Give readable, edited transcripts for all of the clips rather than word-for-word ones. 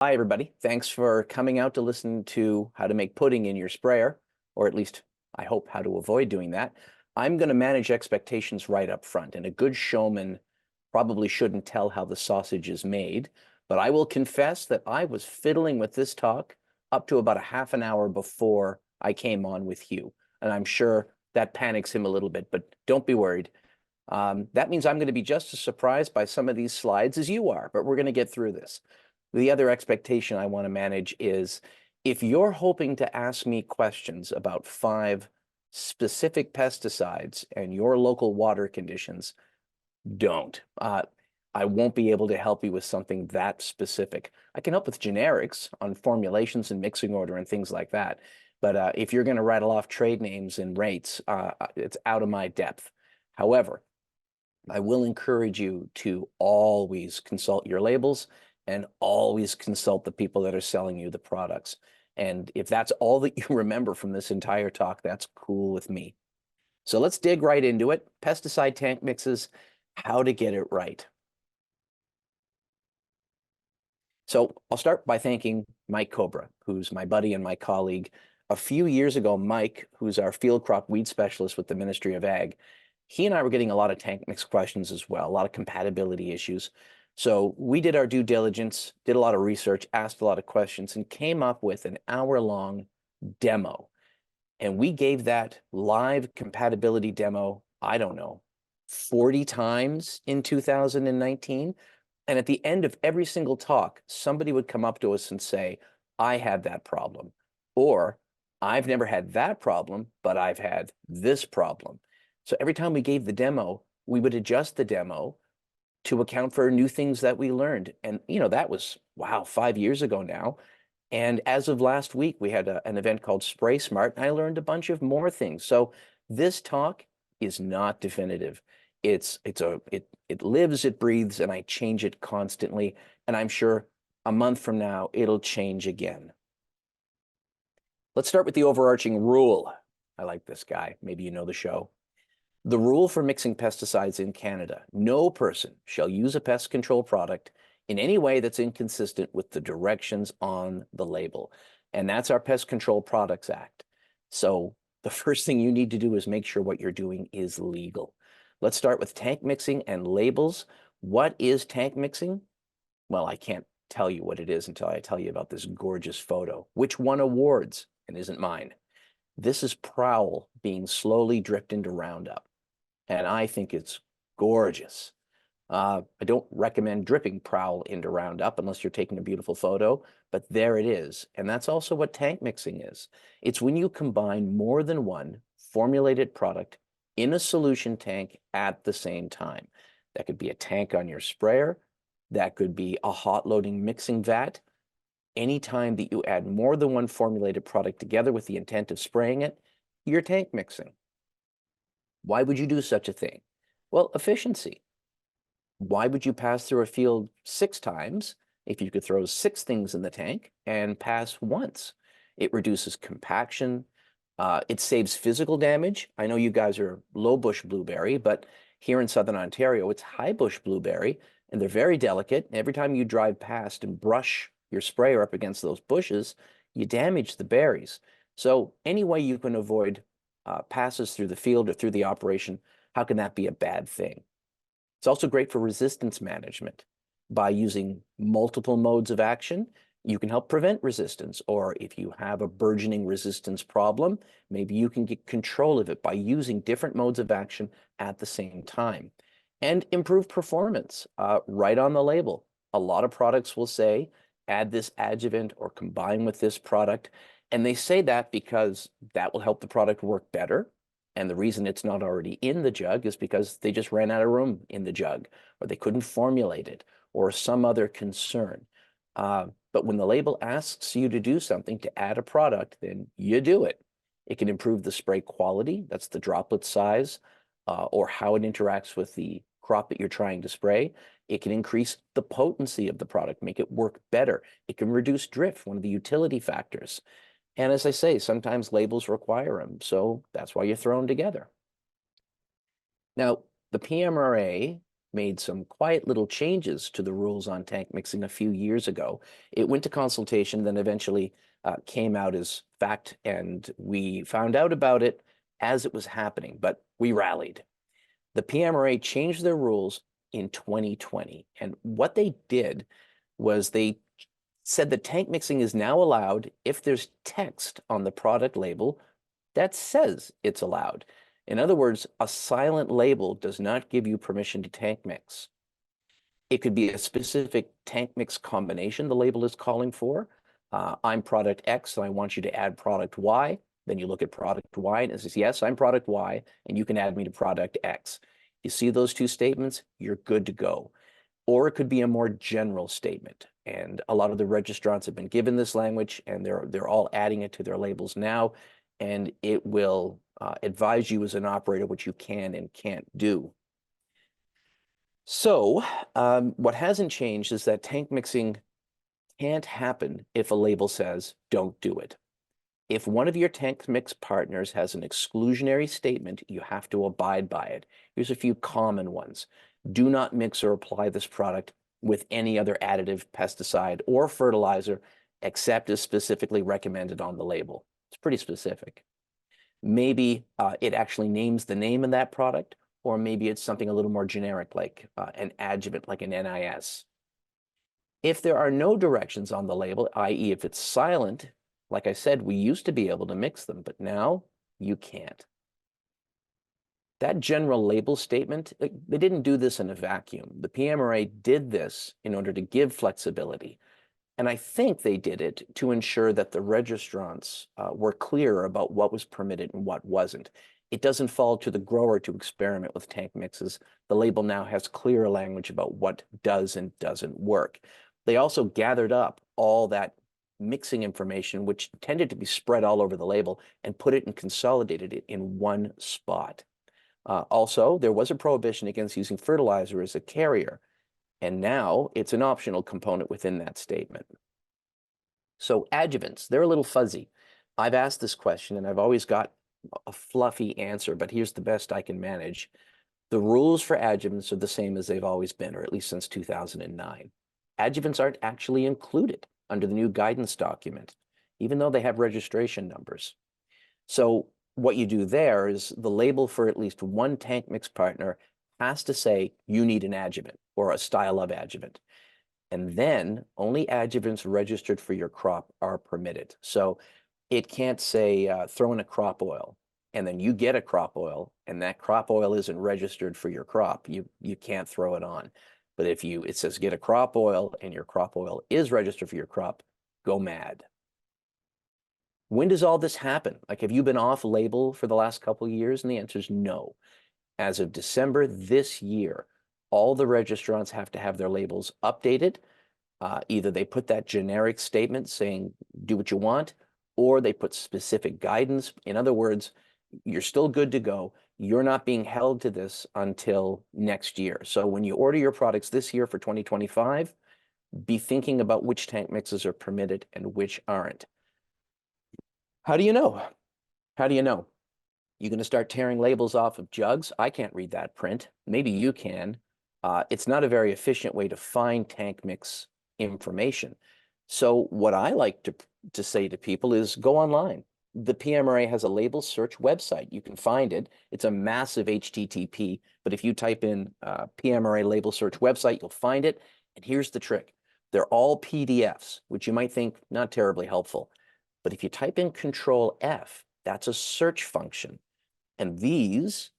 Hi, everybody. Thanks for coming out to listen to how to make pudding in your sprayer, or at least I hope how to avoid doing that. I'm going to manage expectations right up front, and a good showman probably shouldn't tell how the sausage is made, but I will confess that I was fiddling with this talk up to about a half an hour before I came on with Hugh, and I'm sure that panics him a little bit, but don't be worried. That means I'm going to be just as surprised by some of these slides as you are, but we're going to get through this. The other expectation I want to manage is if you're hoping to ask me questions about 5 specific pesticides and your local water conditions, don't. I won't be able to help you with something that specific. I can help with generics on formulations and mixing order and things like that. But if you're going to rattle off trade names and rates, it's out of my depth. However, I will encourage you to always consult your labels and always consult the people that are selling you the products. And if that's all that you remember from this entire talk, that's cool with me. So let's dig right into it. Pesticide tank mixes, how to get it right. So I'll start by thanking Mike Cobra, who's my buddy and my colleague. A few years ago, Mike, who's our field crop weed specialist with the Ministry of Ag, he and I were getting a lot of tank mix questions as well, a lot of compatibility issues. So we did our due diligence, did a lot of research, asked a lot of questions, and came up with an hour-long demo. And we gave that live compatibility demo, I don't know, 40 times in 2019. And at the end of every single talk, somebody would come up to us and say, I had that problem. Or I've never had that problem, but I've had this problem. So every time we gave the demo, we would adjust the demo to account for new things that we learned. And, that was, wow, 5 years ago now. And as of last week, we had an event called Spray Smart, and I learned a bunch of more things. So this talk is not definitive. It lives, it breathes, and I change it constantly. And I'm sure a month from now, it'll change again. Let's start with the overarching rule. I like this guy. Maybe you know the show. The rule for mixing pesticides in Canada: no person shall use a pest control product in any way that's inconsistent with the directions on the label. And that's our Pest Control Products Act. So the first thing you need to do is make sure what you're doing is legal. Let's start with tank mixing and labels. What is tank mixing? Well, I can't tell you what it is until I tell you about this gorgeous photo, which won awards and isn't mine. This is Prowl being slowly dripped into Roundup, and I think it's gorgeous. I don't recommend dripping Prowl into Roundup unless you're taking a beautiful photo, but there it is. And that's also what tank mixing is. It's when you combine more than one formulated product in a solution tank at the same time. That could be a tank on your sprayer. That could be a hot loading mixing vat. Anytime that you add more than one formulated product together with the intent of spraying it, you're tank mixing. Why would you do such a thing? Well, efficiency. Why would you pass through a field 6 times if you could throw 6 things in the tank and pass once? It reduces compaction. It saves physical damage. I know you guys are low bush blueberry, but here in Southern Ontario, it's high bush blueberry, and they're very delicate. Every time you drive past and brush your sprayer up against those bushes, you damage the berries. So any way you can avoid passes through the field or through the operation, how can that be a bad thing? It's also great for resistance management. By using multiple modes of action, you can help prevent resistance. Or if you have a burgeoning resistance problem, maybe you can get control of it by using different modes of action at the same time. And improve performance right on the label. A lot of products will say, add this adjuvant or combine with this product. And they say that because that will help the product work better. And the reason it's not already in the jug is because they just ran out of room in the jug, or they couldn't formulate it, or some other concern. But when the label asks you to do something, to add a product, then you do it. It can improve the spray quality, that's the droplet size, or how it interacts with the crop that you're trying to spray. It can increase the potency of the product, make it work better. It can reduce drift, one of the utility factors. And as I say, sometimes labels require them, so that's why you throw them together. Now, the PMRA made some quiet little changes to the rules on tank mixing a few years ago. It went to consultation, then eventually came out as fact, and we found out about it as it was happening, but we rallied. The PMRA changed their rules in 2020, and what they did was they said that tank mixing is now allowed if there's text on the product label that says it's allowed. In other words, a silent label does not give you permission to tank mix. It could be a specific tank mix combination the label is calling for. I'm product X, and I want you to add product Y. Then you look at product Y, and it says, yes, I'm product Y, and you can add me to product X. You see those two statements, you're good to go. Or it could be a more general statement. And a lot of the registrants have been given this language, and they're all adding it to their labels now, and it will advise you as an operator what you can and can't do. So what hasn't changed is that tank mixing can't happen if a label says, don't do it. If one of your tank mix partners has an exclusionary statement, you have to abide by it. Here's a few common ones. Do not mix or apply this product with any other additive, pesticide, or fertilizer except as specifically recommended on the label. It's pretty specific. Maybe it actually names the name of that product, or maybe it's something a little more generic, like an adjuvant, like an NIS. If there are no directions on the label, i.e. if it's silent, like I said, we used to be able to mix them, but now you can't. That general label statement, they didn't do this in a vacuum. The PMRA did this in order to give flexibility. And I think they did it to ensure that the registrants were clear about what was permitted and what wasn't. It doesn't fall to the grower to experiment with tank mixes. The label now has clearer language about what does and doesn't work. They also gathered up all that mixing information, which tended to be spread all over the label, and put it and consolidated it in one spot. Also, there was a prohibition against using fertilizer as a carrier, and now it's an optional component within that statement. So adjuvants, they're a little fuzzy. I've asked this question, and I've always got a fluffy answer, but here's the best I can manage. The rules for adjuvants are the same as they've always been, or at least since 2009. Adjuvants aren't actually included under the new guidance document, even though they have registration numbers. So what you do there is the label for at least one tank mix partner has to say you need an adjuvant or a style of adjuvant. And then only adjuvants registered for your crop are permitted. So it can't say throw in a crop oil, and then you get a crop oil, and that crop oil isn't registered for your crop. You can't throw it on. But if it says get a crop oil, and your crop oil is registered for your crop, go mad. When does all this happen? Like, have you been off label for the last couple of years? And the answer is no. As of December this year, all the registrants have to have their labels updated. Either they put that generic statement saying, do what you want, or they put specific guidance. In other words, you're still good to go. You're not being held to this until next year. So when you order your products this year for 2025, be thinking about which tank mixes are permitted and which aren't. How do you know? How do you know? You're going to start tearing labels off of jugs? I can't read that print. Maybe you can. It's not a very efficient way to find tank mix information. So what I like to say to people is go online. The PMRA has a label search website. You can find it. It's a massive HTTP, but if you type in PMRA label search website, you'll find it. And here's the trick. They're all PDFs, which you might think not terribly helpful. But if you type in Control F, that's a search function. And these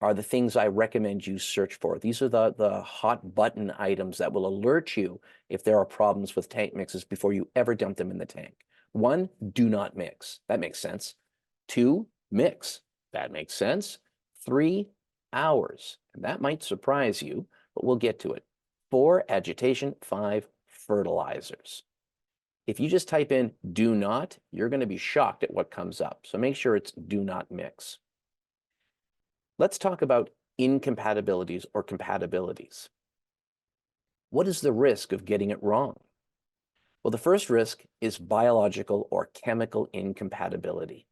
are the things I recommend you search for. These are the hot button items that will alert you if there are problems with tank mixes before you ever dump them in the tank. 1, do not mix. That makes sense. 2, mix. That makes sense. 3, hours. And that might surprise you, but we'll get to it. 4, agitation. 5, fertilizers. If you just type in do not, you're going to be shocked at what comes up. So make sure it's do not mix. Let's talk about incompatibilities or compatibilities. What is the risk of getting it wrong? Well, the first risk is biological or chemical incompatibility.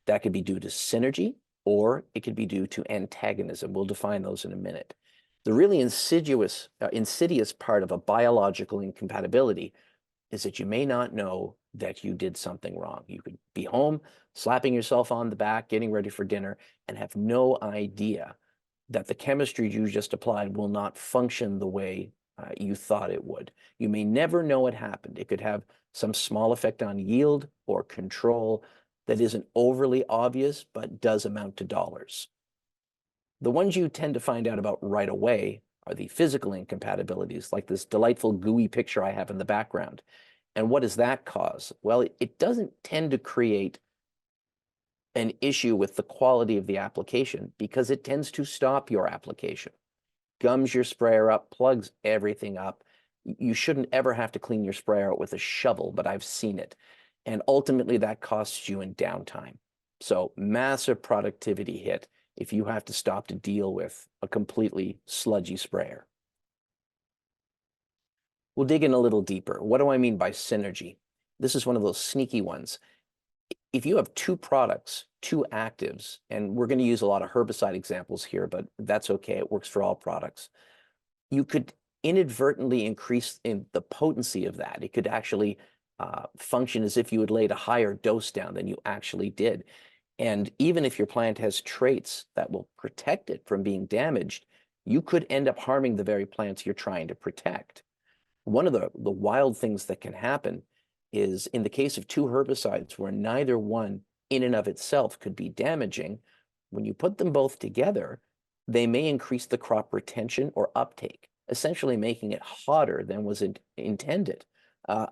That could be due to synergy, or it could be due to antagonism. We'll define those in a minute. The really insidious part of a biological incompatibility is that you may not know that you did something wrong. You could be home, slapping yourself on the back, getting ready for dinner, and have no idea that the chemistry you just applied will not function the way you thought it would. You may never know it happened. It could have some small effect on yield or control that isn't overly obvious, but does amount to dollars. The ones you tend to find out about right away are the physical incompatibilities, like this delightful gooey picture I have in the background. And what does that cause? Well, it doesn't tend to create an issue with the quality of the application because it tends to stop your application. Gums your sprayer up, plugs everything up. You shouldn't ever have to clean your sprayer out with a shovel, but I've seen it. And ultimately that costs you in downtime. So massive productivity hit if you have to stop to deal with a completely sludgy sprayer. We'll dig in a little deeper. What do I mean by synergy? This is one of those sneaky ones. If you have two products, two actives, and we're going to use a lot of herbicide examples here, but that's okay. It works for all products. You could inadvertently increase in the potency of that. It could actually function as if you had laid a higher dose down than you actually did. And even if your plant has traits that will protect it from being damaged, you could end up harming the very plants you're trying to protect. One of the wild things that can happen is in the case of two herbicides where neither one in and of itself could be damaging, when you put them both together, they may increase the crop retention or uptake, essentially making it hotter than was intended.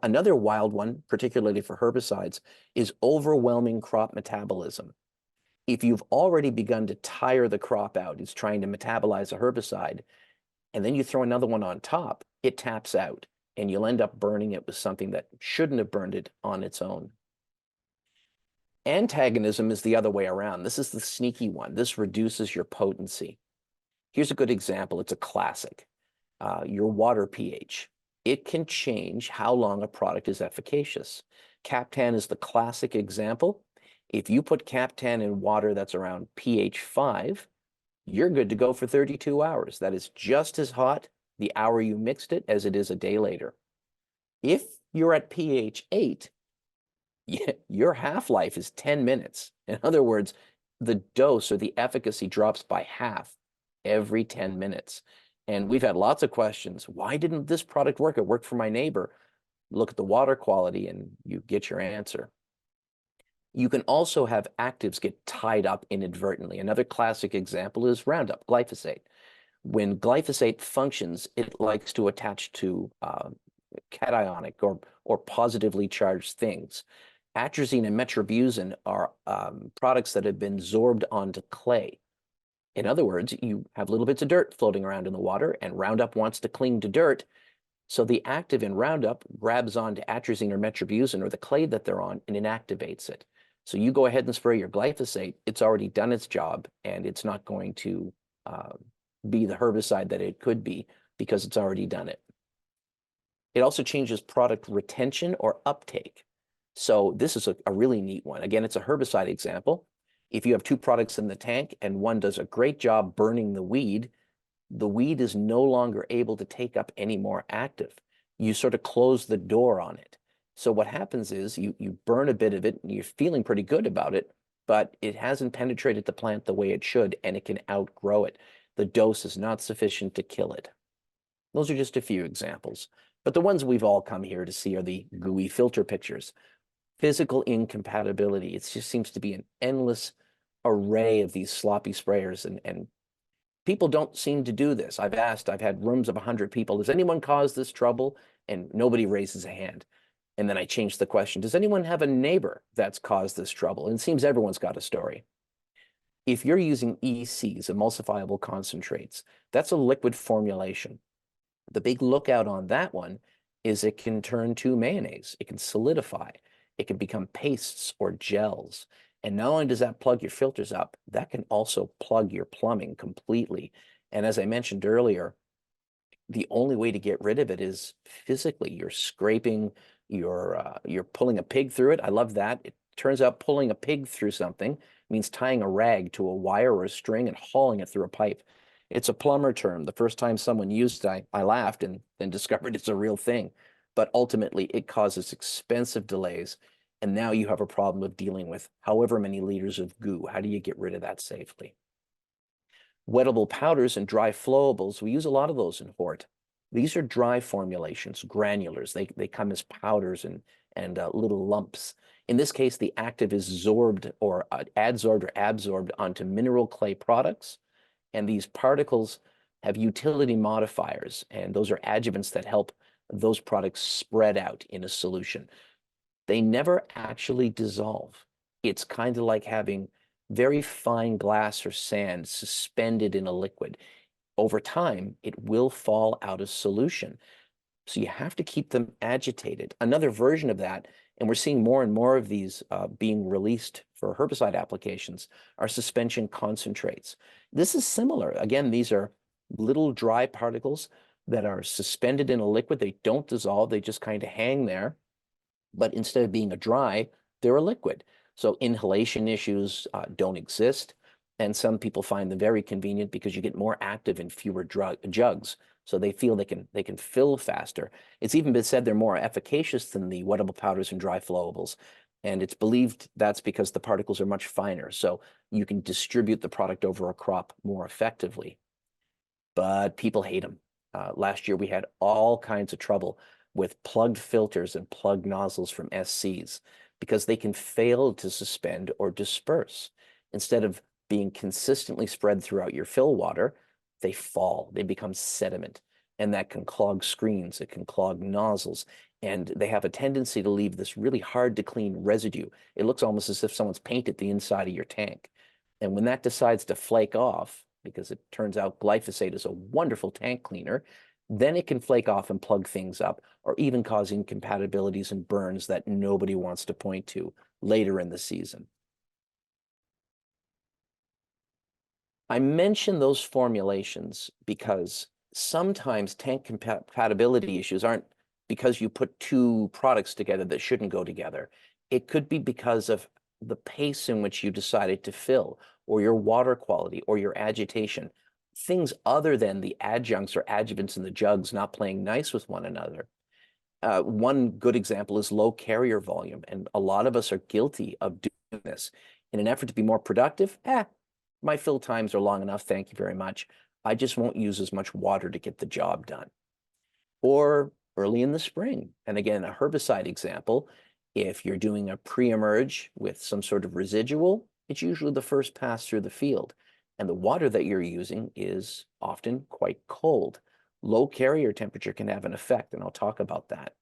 Another wild one, particularly for herbicides, is overwhelming crop metabolism. If you've already begun to tire the crop out, it's trying to metabolize a herbicide, and then you throw another one on top, it taps out, and you'll end up burning it with something that shouldn't have burned it on its own. Antagonism is the other way around. This is the sneaky one. This reduces your potency. Here's a good example. It's a classic. Your water pH. It can change how long a product is efficacious. Captan is the classic example. If you put Captan in water that's around pH 5, you're good to go for 32 hours. That is just as hot the hour you mixed it as it is a day later. If you're at pH 8, your half-life is 10 minutes. In other words, the dose or the efficacy drops by half every 10 minutes. And we've had lots of questions. Why didn't this product work? It worked for my neighbor. Look at the water quality and you get your answer. You can also have actives get tied up inadvertently. Another classic example is Roundup, glyphosate. When glyphosate functions, it likes to attach to cationic or positively charged things. Atrazine and metribuzin are products that have been sorbed onto clay. In other words, you have little bits of dirt floating around in the water, and Roundup wants to cling to dirt. So the active in Roundup grabs onto atrazine or metribuzin or the clay that they're on and inactivates it. So you go ahead and spray your glyphosate, it's already done its job, and it's not going to be the herbicide that it could be because it's already done it. It also changes product retention or uptake. So this is a really neat one. Again, it's a herbicide example. If you have two products in the tank and one does a great job burning the weed is no longer able to take up any more active. You sort of close the door on it. So what happens is you burn a bit of it and you're feeling pretty good about it, but it hasn't penetrated the plant the way it should, and it can outgrow it. The dose is not sufficient to kill it. Those are just a few examples, but the ones we've all come here to see are the gooey filter pictures. Physical incompatibility. It just seems to be an endless array of these sloppy sprayers, and people don't seem to do this. I've had rooms of 100 people, does anyone cause this trouble? And nobody raises a hand. And then I change the question, does anyone have a neighbor that's caused this trouble? And it seems everyone's got a story. If you're using ECs, emulsifiable concentrates, that's a liquid formulation. The big lookout on that one is it can turn to mayonnaise. It can solidify. It can become pastes or gels. And not only does that plug your filters up, that can also plug your plumbing completely. And as I mentioned earlier, the only way to get rid of it is physically. You're scraping, you're pulling a pig through it. I love that. It turns out pulling a pig through something means tying a rag to a wire or a string and hauling it through a pipe. It's a plumber term. The first time someone used it, I laughed and then discovered it's a real thing. But ultimately, it causes expensive delays. And now you have a problem of dealing with however many liters of goo. How do you get rid of that safely? Wettable powders and dry flowables, we use a lot of those in hort. These are dry formulations, granulars. They come as powders and little lumps. In this case, the active is adsorbed or absorbed onto mineral clay products. And these particles have utility modifiers, and those are adjuvants that help those products spread out in a solution. They never actually dissolve. It's kind of like having very fine glass or sand suspended in a liquid. Over time, it will fall out of solution. So you have to keep them agitated. Another version of that, and we're seeing more and more of these being released for herbicide applications, are suspension concentrates. This is similar. Again, these are little dry particles that are suspended in a liquid. They don't dissolve. They just kind of hang there. But instead of being a dry, they're a liquid. So inhalation issues don't exist. And some people find them very convenient because you get more active in fewer jugs. So they feel they can fill faster. It's even been said they're more efficacious than the wettable powders and dry flowables. And it's believed that's because the particles are much finer. So you can distribute the product over a crop more effectively. But people hate them. Last year, we had all kinds of trouble with plugged filters and plugged nozzles from SCs because they can fail to suspend or disperse. Instead of being consistently spread throughout your fill water, they fall, they become sediment, and that can clog screens, it can clog nozzles, and they have a tendency to leave this really hard to clean residue. It looks almost as if someone's painted the inside of your tank. And when that decides to flake off, because it turns out glyphosate is a wonderful tank cleaner, then it can flake off and plug things up, or even cause incompatibilities and burns that nobody wants to point to later in the season. I mention those formulations because sometimes tank compatibility issues aren't because you put two products together that shouldn't go together. It could be because of the pace in which you decided to fill, or your water quality, or your agitation. Things other than the adjuncts or adjuvants in the jugs not playing nice with one another. One good example is low carrier volume, and a lot of us are guilty of doing this. In an effort to be more productive, my fill times are long enough, thank you very much. I just won't use as much water to get the job done. Or early in the spring, and again, a herbicide example, if you're doing a pre-emerge with some sort of residual, it's usually the first pass through the field, and the water that you're using is often quite cold. Low carrier temperature can have an effect, and I'll talk about that.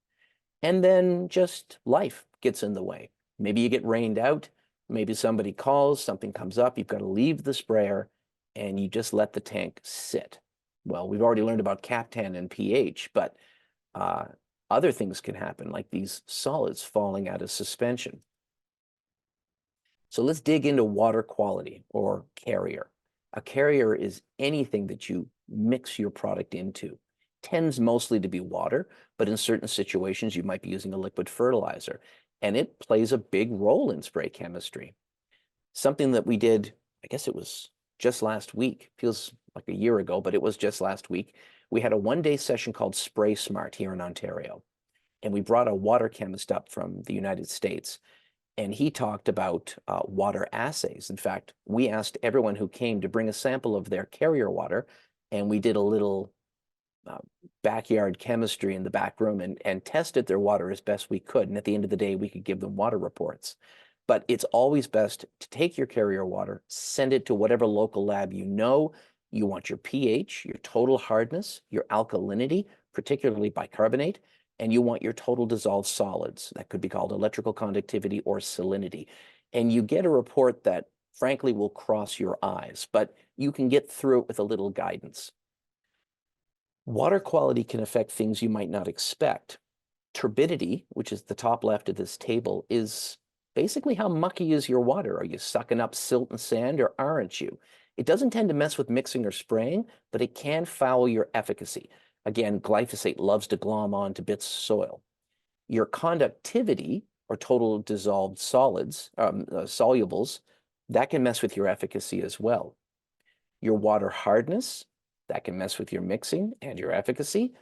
And then just life gets in the way. Maybe you get rained out, maybe somebody calls, something comes up, you've got to leave the sprayer, and you just let the tank sit. Well, we've already learned about Captan and pH, but other things can happen, like these solids falling out of suspension. So let's dig into water quality, or carrier. A carrier is anything that you mix your product into. Tends mostly to be water, but in certain situations you might be using a liquid fertilizer, and it plays a big role in spray chemistry. Something that we did, I guess it was just last week, feels like a year ago, but it was just last week. We had a one-day session called Spray Smart here in Ontario, and we brought a water chemist up from the United States, and he talked about water assays. In fact, we asked everyone who came to bring a sample of their carrier water, and we did a little backyard chemistry in the back room and tested their water as best we could. And at the end of the day, we could give them water reports. But it's always best to take your carrier water, send it to whatever local lab you know. You want your pH, your total hardness, your alkalinity, particularly bicarbonate, and you want your total dissolved solids. That could be called electrical conductivity or salinity. And you get a report that, frankly, will cross your eyes, but you can get through it with a little guidance. Water quality can affect things you might not expect. Turbidity, which is the top left of this table, is basically how mucky is your water. Are you sucking up silt and sand, or aren't you? It doesn't tend to mess with mixing or spraying, but it can foul your efficacy. Again, glyphosate loves to glom on to bits of soil. Your conductivity, or total dissolved solids, solubles, that can mess with your efficacy as well. Your water hardness, that can mess with your mixing and your efficacy.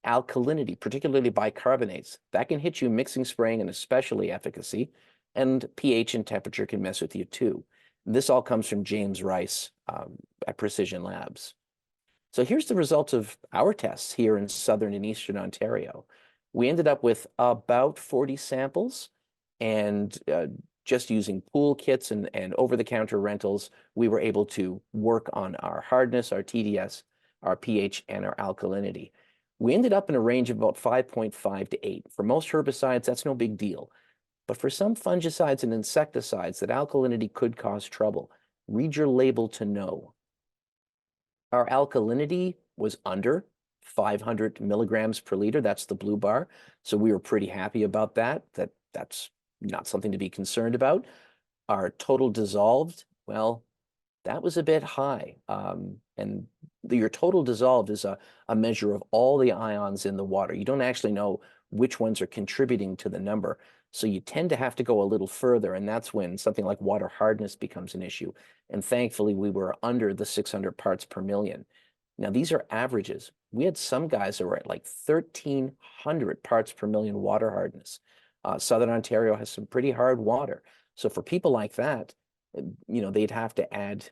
Alkalinity, particularly bicarbonates, that can hit you mixing, spraying, and especially efficacy. And pH and temperature can mess with you too. This all comes from James Rice at Precision Labs. So here's the results of our tests here in southern and eastern Ontario. We ended up with about 40 samples, and just using pool kits and over-the-counter rentals, we were able to work on our hardness, our TDS, our pH, and our alkalinity. We ended up in a range of about 5.5 to 8. For most herbicides, that's no big deal. But for some fungicides and insecticides, that alkalinity could cause trouble. Read your label to know. Our alkalinity was under 500 milligrams per liter. That's the blue bar. So we were pretty happy about that. That's not something to be concerned about. Our total dissolved, well, that was a bit high. And your total dissolved is a measure of all the ions in the water. You don't actually know which ones are contributing to the number. So you tend to have to go a little further, and that's when something like water hardness becomes an issue. And thankfully, we were under the 600 parts per million. Now, these are averages. We had some guys that were at like 1,300 parts per million water hardness. Southern Ontario has some pretty hard water. So for people like that, they'd have to add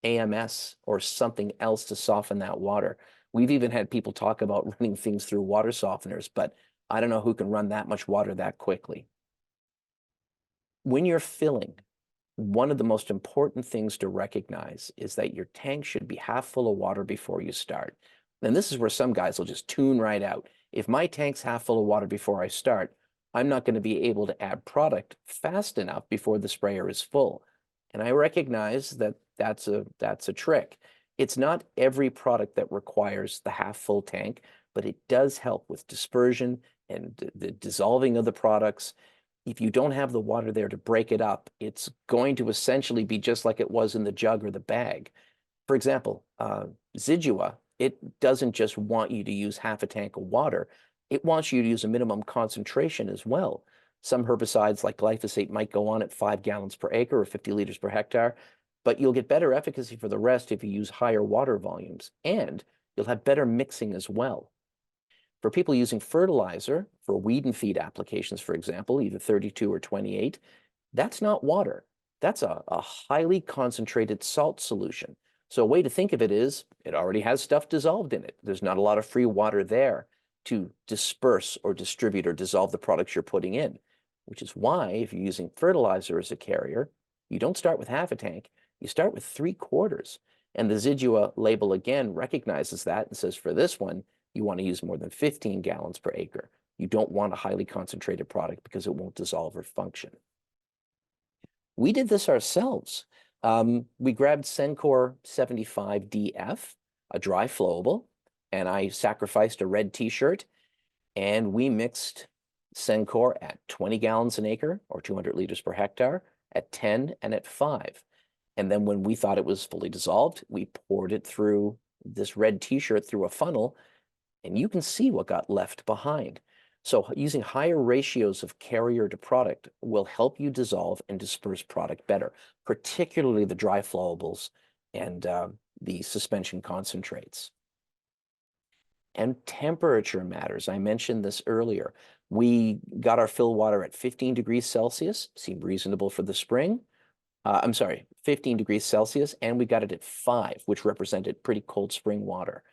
AMS or something else to soften that water. We've even had people talk about running things through water softeners, but I don't know who can run that much water that quickly. When you're filling, one of the most important things to recognize is that your tank should be half full of water before you start. And this is where some guys will just tune right out. If my tank's half full of water before I start, I'm not going to be able to add product fast enough before the sprayer is full. And I recognize that that's a trick. It's not every product that requires the half full tank, but it does help with dispersion and the dissolving of the products. If you don't have the water there to break it up, it's going to essentially be just like it was in the jug or the bag. For example, Zidua, it doesn't just want you to use half a tank of water. It wants you to use a minimum concentration as well. Some herbicides like glyphosate might go on at 5 gallons per acre or 50 liters per hectare, but you'll get better efficacy for the rest if you use higher water volumes, and you'll have better mixing as well. For people using fertilizer, for weed and feed applications, for example, either 32 or 28, that's not water. That's a highly concentrated salt solution. So a way to think of it is it already has stuff dissolved in it. There's not a lot of free water there to disperse or distribute or dissolve the products you're putting in, which is why if you're using fertilizer as a carrier, you don't start with half a tank, you start with 3/4. And the Zidua label again recognizes that and says for this one, you want to use more than 15 gallons per acre. You don't want a highly concentrated product because it won't dissolve or function. We did this ourselves. We grabbed Sencor 75DF, a dry flowable, and I sacrificed a red t-shirt, and we mixed Sencor at 20 gallons an acre or 200 liters per hectare, at 10 and at 5. And then when we thought it was fully dissolved, we poured it through this red t-shirt through a funnel, and you can see what got left behind. So using higher ratios of carrier to product will help you dissolve and disperse product better, particularly the dry flowables and the suspension concentrates. And temperature matters. I mentioned this earlier. We got our fill water at 15 degrees Celsius, seemed reasonable for the spring. 15 degrees Celsius, and we got it at 5, which represented pretty cold spring water.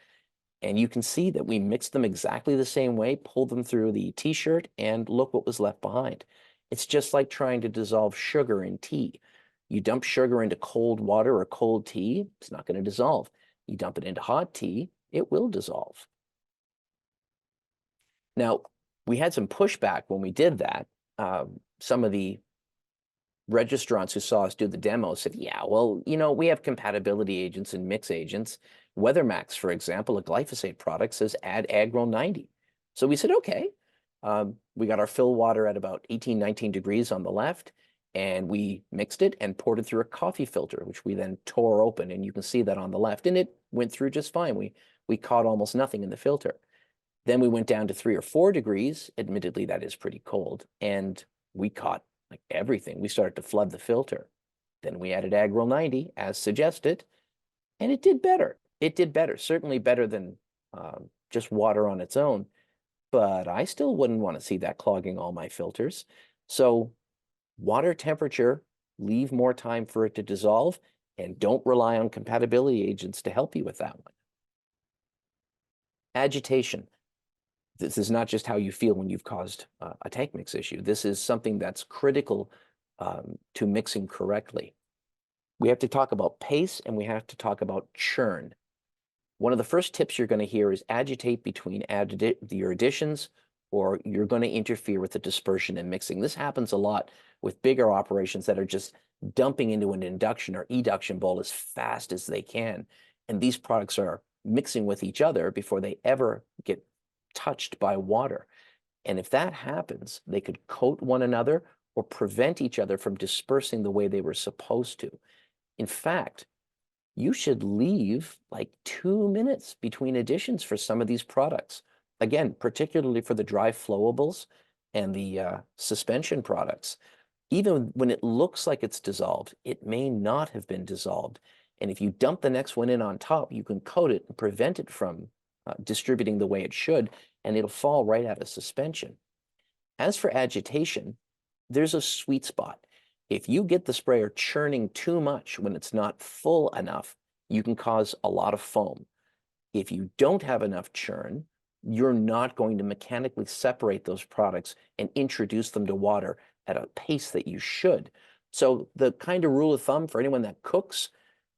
And you can see that we mixed them exactly the same way, pulled them through the t-shirt, and look what was left behind. It's just like trying to dissolve sugar in tea. You dump sugar into cold water or cold tea, it's not going to dissolve. You dump it into hot tea, it will dissolve. Now, we had some pushback when we did that. Some of the registrants who saw us do the demo said, yeah, well, we have compatibility agents and mix agents. WeatherMax, for example, a glyphosate product, says add Agro 90. So we said, okay. We got our fill water at about 18, 19 degrees on the left, and we mixed it and poured it through a coffee filter, which we then tore open, and you can see that on the left, and it went through just fine. We caught almost nothing in the filter. Then we went down to 3 or 4 degrees. Admittedly, that is pretty cold, and we caught like everything. We started to flood the filter. Then we added Agro 90 as suggested, and it did better. It did better, certainly better than just water on its own, but I still wouldn't want to see that clogging all my filters. So water temperature, leave more time for it to dissolve, and don't rely on compatibility agents to help you with that one. Agitation. This is not just how you feel when you've caused a tank mix issue. This is something that's critical to mixing correctly. We have to talk about pace and we have to talk about churn. One of the first tips you're going to hear is agitate between your additions, or you're going to interfere with the dispersion and mixing. This happens a lot with bigger operations that are just dumping into an induction or eduction bowl as fast as they can. And these products are mixing with each other before they ever get touched by water. And if that happens, they could coat one another or prevent each other from dispersing the way they were supposed to. In fact, you should leave like 2 minutes between additions for some of these products. Again, particularly for the dry flowables and the suspension products. Even when it looks like it's dissolved, it may not have been dissolved. And if you dump the next one in on top, you can coat it and prevent it from distributing the way it should, and it'll fall right out of suspension. As for agitation, there's a sweet spot. If you get the sprayer churning too much when it's not full enough, you can cause a lot of foam. If you don't have enough churn, you're not going to mechanically separate those products and introduce them to water at a pace that you should. So the kind of rule of thumb for anyone that cooks,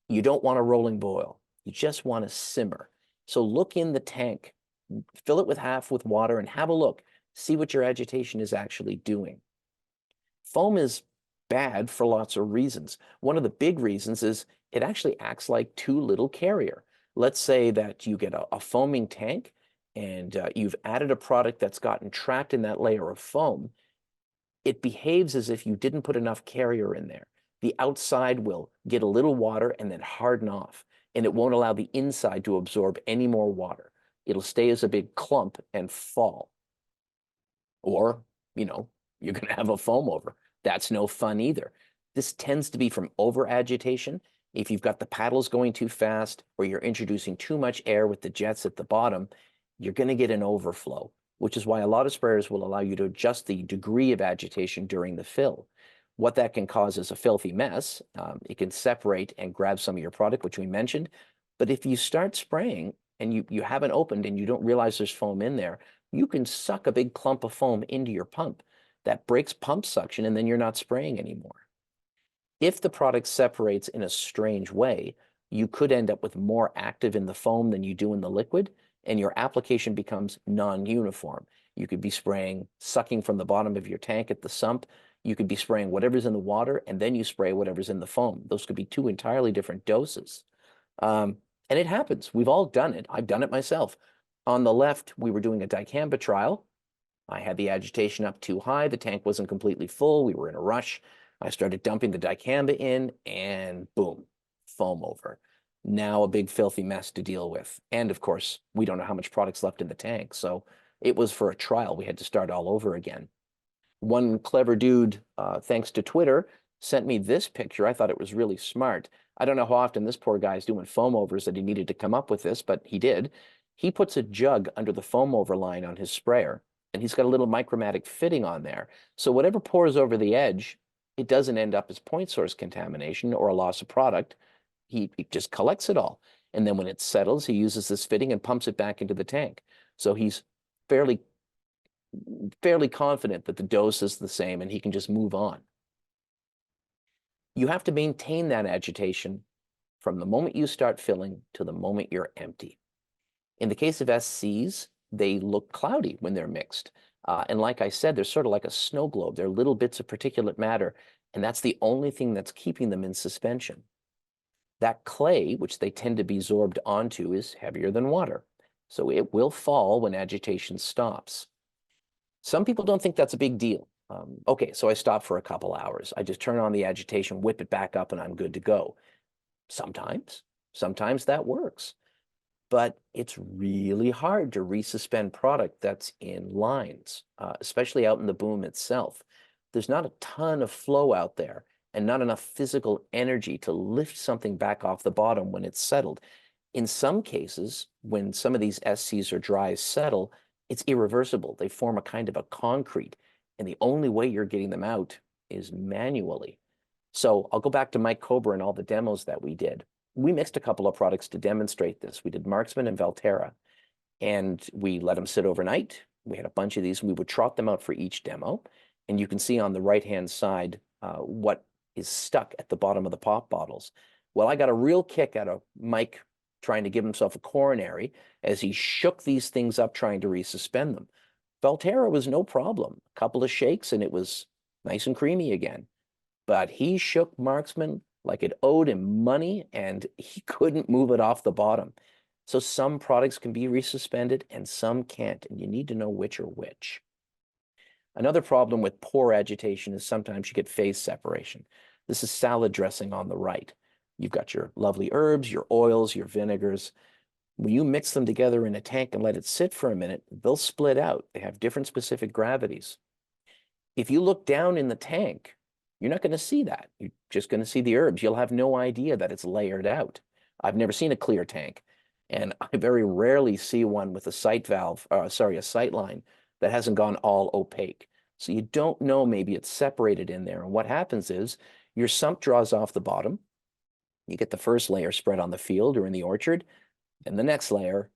you don't want a rolling boil. You just want to simmer. So look in the tank, fill it with half with water and have a look. See what your agitation is actually doing. Foam is bad for lots of reasons. One of the big reasons is it actually acts like too little carrier. Let's say that you get a foaming tank and you've added a product that's gotten trapped in that layer of foam. It behaves as if you didn't put enough carrier in there. The outside will get a little water and then harden off, and it won't allow the inside to absorb any more water. It'll stay as a big clump and fall. Or, you're going to have a foam over. That's no fun either. This tends to be from over-agitation. If you've got the paddles going too fast or you're introducing too much air with the jets at the bottom, you're going to get an overflow, which is why a lot of sprayers will allow you to adjust the degree of agitation during the fill. What that can cause is a filthy mess. It can separate and grab some of your product, which we mentioned. But if you start spraying and you haven't opened and you don't realize there's foam in there, you can suck a big clump of foam into your pump. That breaks pump suction, and then you're not spraying anymore. If the product separates in a strange way, you could end up with more active in the foam than you do in the liquid, and your application becomes non-uniform. You could be spraying, sucking from the bottom of your tank at the sump. You could be spraying whatever's in the water, and then you spray whatever's in the foam. Those could be two entirely different doses. And it happens. We've all done it. I've done it myself. On the left, we were doing a dicamba trial. I had the agitation up too high. The tank wasn't completely full. We were in a rush. I started dumping the dicamba in, and boom, foam over. Now a big filthy mess to deal with. And of course, we don't know how much product's left in the tank. So it was for a trial. We had to start all over again. One clever dude, thanks to Twitter, sent me this picture. I thought it was really smart. I don't know how often this poor guy's doing foam overs that he needed to come up with this, but he did. He puts a jug under the foam over line on his sprayer, and he's got a little micromatic fitting on there. So whatever pours over the edge, it doesn't end up as point source contamination or a loss of product. He just collects it all. And then when it settles, he uses this fitting and pumps it back into the tank. So he's fairly confident that the dose is the same and he can just move on. You have to maintain that agitation from the moment you start filling to the moment you're empty. In the case of SCs, they look cloudy when they're mixed. And like I said, they're sort of like a snow globe. They're little bits of particulate matter, and that's the only thing that's keeping them in suspension. That clay, which they tend to be sorbed onto, is heavier than water, so it will fall when agitation stops. Some people don't think that's a big deal. Okay, so I stop for a couple hours. I just turn on the agitation, whip it back up, and I'm good to go. Sometimes that works. But it's really hard to resuspend product that's in lines, especially out in the boom itself. There's not a ton of flow out there and not enough physical energy to lift something back off the bottom when it's settled. In some cases, when some of these SCs or dries settle, it's irreversible. They form a kind of a concrete, and the only way you're getting them out is manually. So I'll go back to Mike Cobra and all the demos that we did. We mixed a couple of products to demonstrate this. We did Marksman and Valterra, and we let them sit overnight. We had a bunch of these, and we would trot them out for each demo. And you can see on the right-hand side what is stuck at the bottom of the pop bottles. Well, I got a real kick out of Mike trying to give himself a coronary as he shook these things up trying to resuspend them. Valterra was no problem. A couple of shakes and it was nice and creamy again. But he shook Marksman like it owed him money and he couldn't move it off the bottom. So some products can be resuspended and some can't, and you need to know which are which. Another problem with poor agitation is sometimes you get phase separation. This is salad dressing on the right. You've got your lovely herbs, your oils, your vinegars. When you mix them together in a tank and let it sit for a minute, they'll split out. They have different specific gravities. If you look down in the tank, you're not going to see that. You're just going to see the herbs. You'll have no idea that it's layered out. I've never seen a clear tank, and I very rarely see one with a sight valve, a sight line that hasn't gone all opaque. So you don't know, maybe it's separated in there. And what happens is your sump draws off the bottom. You get the first layer spread on the field or in the orchard, then the next layer,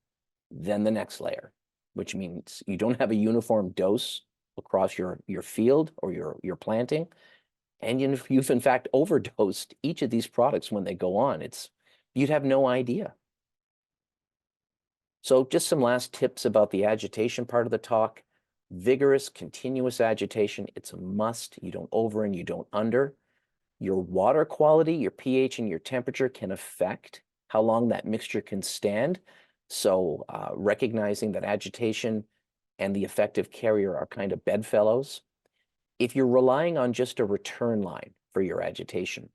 then the next layer, which means you don't have a uniform dose across your field or your planting. And you've in fact overdosed each of these products when they go on. You'd have no idea. So just some last tips about the agitation part of the talk. Vigorous, continuous agitation, it's a must. You don't over and you don't under. Your water quality, your pH and your temperature can affect how long that mixture can stand. So recognizing that agitation and the effective carrier are kind of bedfellows. If you're relying on just a return line for your agitation,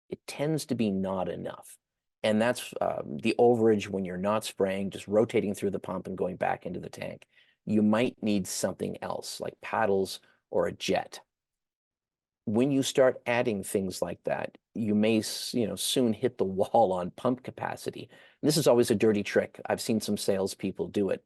it tends to be not enough. And that's the overage when you're not spraying, just rotating through the pump and going back into the tank. You might need something else like paddles or a jet. When you start adding things like that, you may soon hit the wall on pump capacity. And this is always a dirty trick. I've seen some salespeople do it.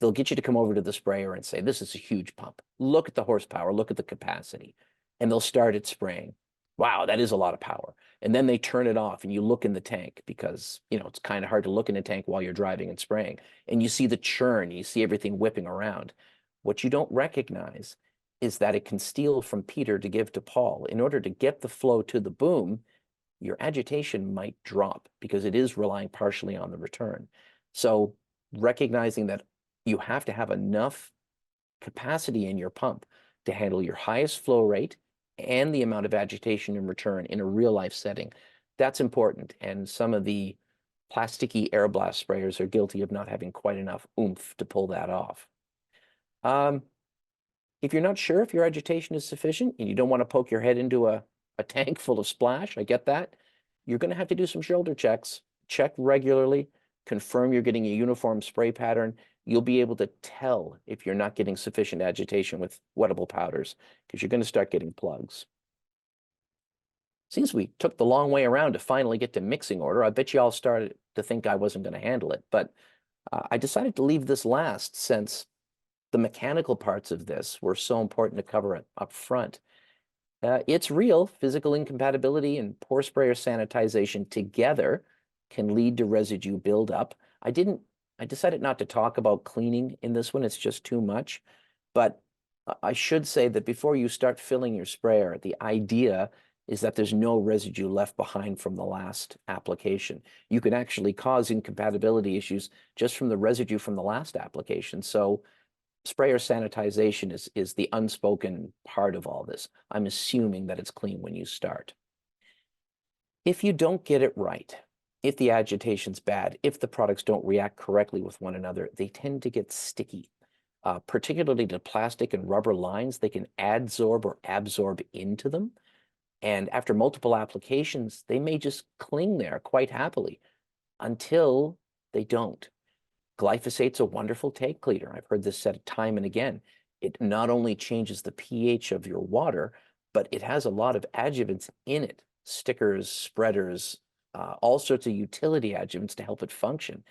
They'll get you to come over to the sprayer and say, this is a huge pump. Look at the horsepower, look at the capacity. And they'll start it spraying. Wow, that is a lot of power. And then they turn it off and you look in the tank because, it's kind of hard to look in a tank while you're driving and spraying. And you see the churn, you see everything whipping around. What you don't recognize is that it can steal from Peter to give to Paul. In order to get the flow to the boom, your agitation might drop because it is relying partially on the return. So recognizing that you have to have enough capacity in your pump to handle your highest flow rate and the amount of agitation in return in a real life setting, that's important. And some of the plasticky air blast sprayers are guilty of not having quite enough oomph to pull that off. If you're not sure if your agitation is sufficient and you don't want to poke your head into a tank full of splash, I get that. You're going to have to do some shoulder checks. Check regularly, confirm you're getting a uniform spray pattern. You'll be able to tell if you're not getting sufficient agitation with wettable powders because you're going to start getting plugs. Since we took the long way around to finally get to mixing order, I bet you all started to think I wasn't going to handle it, but I decided to leave this last since the mechanical parts of this were so important to cover it up front. It's real. Physical incompatibility and poor sprayer sanitization together can lead to residue buildup. I decided not to talk about cleaning in this one. It's just too much. But I should say that before you start filling your sprayer, the idea is that there's no residue left behind from the last application. You can actually cause incompatibility issues just from the residue from the last application. So sprayer sanitization is the unspoken part of all this. I'm assuming that it's clean when you start. If you don't get it right, if the agitation's bad, if the products don't react correctly with one another, they tend to get sticky. Particularly to plastic and rubber lines, they can adsorb or absorb into them. And after multiple applications, they may just cling there quite happily until they don't. Glyphosate's a wonderful tank cleaner. I've heard this said time and again. It not only changes the pH of your water, but it has a lot of adjuvants in it, stickers, spreaders, all sorts of utility adjuvants to help it function.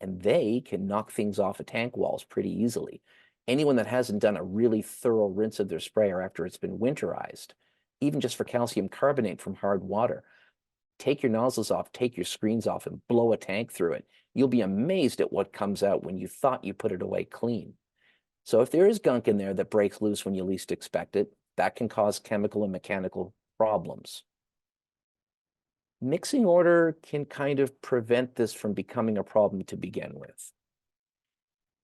And they can knock things off of tank walls pretty easily. Anyone that hasn't done a really thorough rinse of their sprayer after it's been winterized, even just for calcium carbonate from hard water, take your nozzles off, take your screens off, and blow a tank through it. You'll be amazed at what comes out when you thought you put it away clean. So if there is gunk in there that breaks loose when you least expect it, that can cause chemical and mechanical problems. Mixing order can kind of prevent this from becoming a problem to begin with.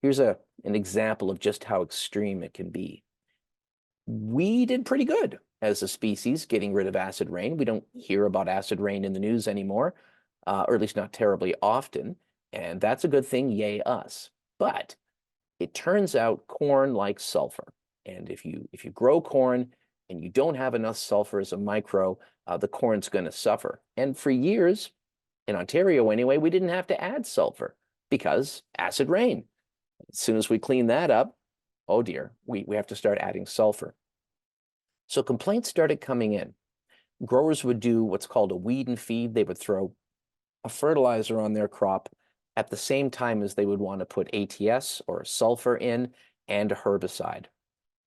Here's an example of just how extreme it can be. We did pretty good as a species getting rid of acid rain. We don't hear about acid rain in the news anymore, or at least not terribly often, and that's a good thing, yay us. But it turns out corn likes sulfur, and if you grow corn and you don't have enough sulfur as a micro, the corn's going to suffer. And for years, in Ontario anyway, we didn't have to add sulfur because acid rain. As soon as we clean that up, oh dear, we have to start adding sulfur. So complaints started coming in. Growers would do what's called a weed and feed. They would throw a fertilizer on their crop at the same time as they would want to put ATS or sulfur in and a herbicide.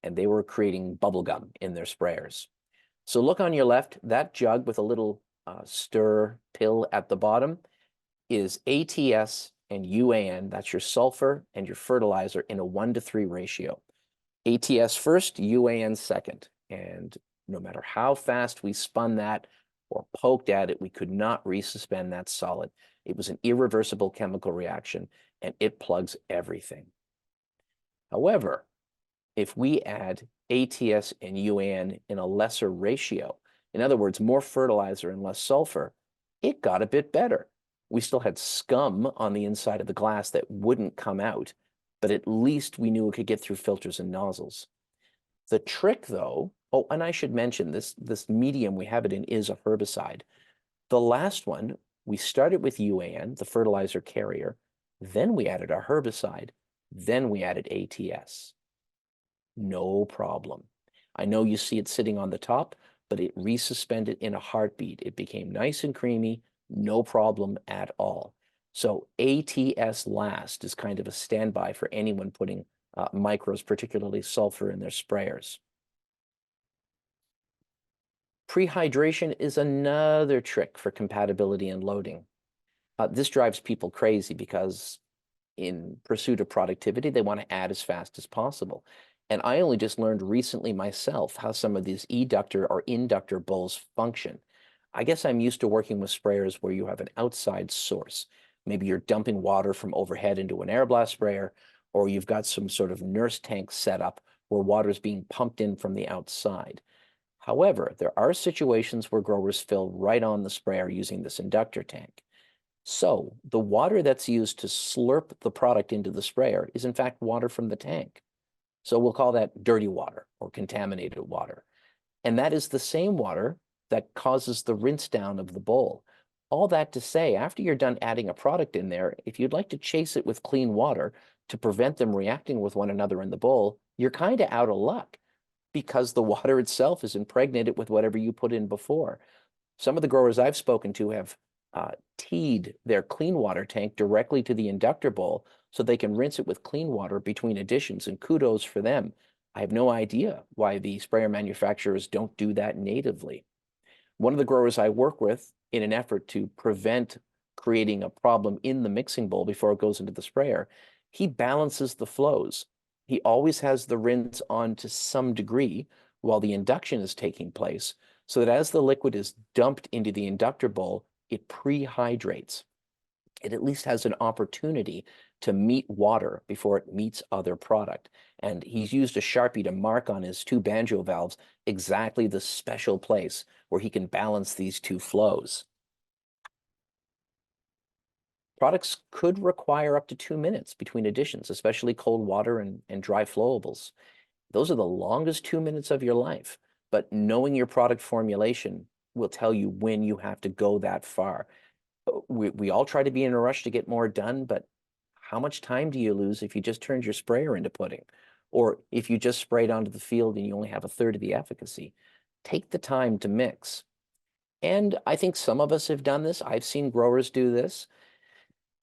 And they were creating bubble gum in their sprayers. So look on your left, that jug with a little stir pill at the bottom is ATS and UAN. That's your sulfur and your fertilizer in a 1-to-3 ratio. ATS first, UAN second. And no matter how fast we spun that or poked at it, we could not resuspend that solid. It was an irreversible chemical reaction, and it plugs everything. However, if we add ATS and UAN in a lesser ratio, in other words, more fertilizer and less sulfur, it got a bit better. We still had scum on the inside of the glass that wouldn't come out, but at least we knew it could get through filters and nozzles. The trick, though, oh, and I should mention this medium we have it in is a herbicide. The last one, we started with UAN, the fertilizer carrier, then we added our herbicide, then we added ATS. No problem. I know you see it sitting on the top, but it resuspended in a heartbeat. It became nice and creamy, no problem at all. So ATS last is kind of a standby for anyone putting micros, particularly sulfur, in their sprayers. Prehydration is another trick for compatibility and loading. This drives people crazy because in pursuit of productivity, they want to add as fast as possible. And I only just learned recently myself how some of these eductor or inductor bowls function. I guess I'm used to working with sprayers where you have an outside source. Maybe you're dumping water from overhead into an air blast sprayer, or you've got some sort of nurse tank set up where water is being pumped in from the outside. However, there are situations where growers fill right on the sprayer using this inductor tank. So the water that's used to slurp the product into the sprayer is in fact water from the tank. So we'll call that dirty water or contaminated water. And that is the same water that causes the rinse down of the bowl. All that to say, after you're done adding a product in there, if you'd like to chase it with clean water to prevent them reacting with one another in the bowl, you're kind of out of luck because the water itself is impregnated with whatever you put in before. Some of the growers I've spoken to have teed their clean water tank directly to the inductor bowl so they can rinse it with clean water between additions, and kudos for them. I have no idea why the sprayer manufacturers don't do that natively. One of the growers I work with, in an effort to prevent creating a problem in the mixing bowl before it goes into the sprayer, he balances the flows. He always has the rinse on to some degree while the induction is taking place, so that as the liquid is dumped into the inductor bowl, it prehydrates. It at least has an opportunity to meet water before it meets other product. And he's used a Sharpie to mark on his 2 banjo valves exactly the special place where he can balance these 2 flows. Products could require up to 2 minutes between additions, especially cold water and dry flowables. Those are the longest 2 minutes of your life, but knowing your product formulation will tell you when you have to go that far. We all try to be in a rush to get more done, but how much time do you lose if you just turned your sprayer into pudding? Or if you just sprayed onto the field and you only have a third of the efficacy? Take the time to mix. And I think some of us have done this. I've seen growers do this.